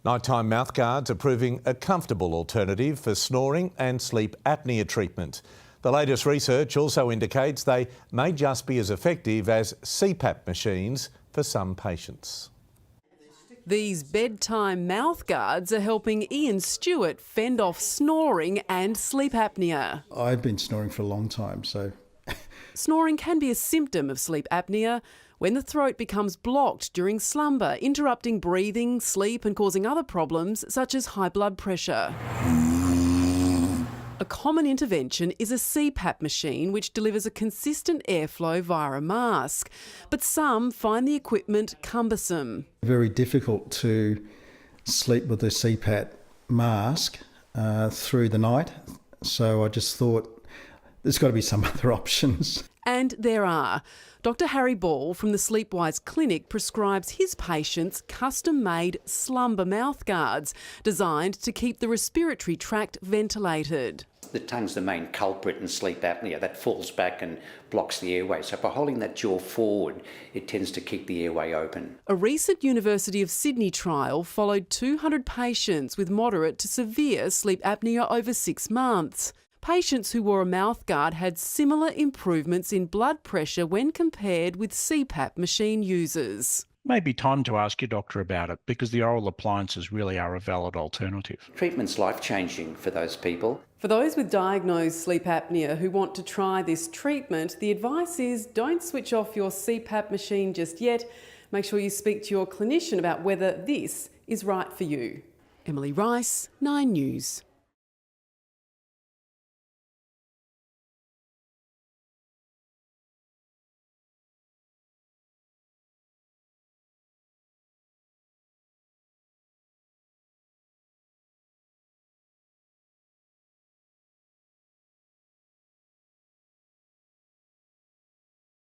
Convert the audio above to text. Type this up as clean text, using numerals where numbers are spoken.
Nighttime mouthguards are proving a comfortable alternative for snoring and sleep apnea treatment. The latest research also indicates they may just be as effective as CPAP machines for some patients. These bedtime mouthguards are helping Ian Stewart fend off snoring and sleep apnea. I've been snoring for a long time, so... Snoring can be a symptom of sleep apnea when the throat becomes blocked during slumber, interrupting breathing, sleep and causing other problems such as high blood pressure. A common intervention is a CPAP machine which delivers a consistent airflow via a mask, but some find the equipment cumbersome. Very difficult to sleep with a CPAP mask through the night, so I just thought there's got to be some other options. And there are. Dr Harry Ball from the Sleepwise Clinic prescribes his patients custom-made slumber mouthguards designed to keep the respiratory tract ventilated. The tongue's the main culprit in sleep apnea. That falls back and blocks the airway. So by holding that jaw forward, it tends to keep the airway open. A recent University of Sydney trial followed 200 patients with moderate to severe sleep apnea over 6 months. Patients who wore a mouthguard had similar improvements in blood pressure when compared with CPAP machine users. Maybe time to ask your doctor about it, because the oral appliances really are a valid alternative. Treatment's life-changing for those people. For those with diagnosed sleep apnea who want to try this treatment, the advice is don't switch off your CPAP machine just yet. Make sure you speak to your clinician about whether this is right for you. Emily Rice, 9 News.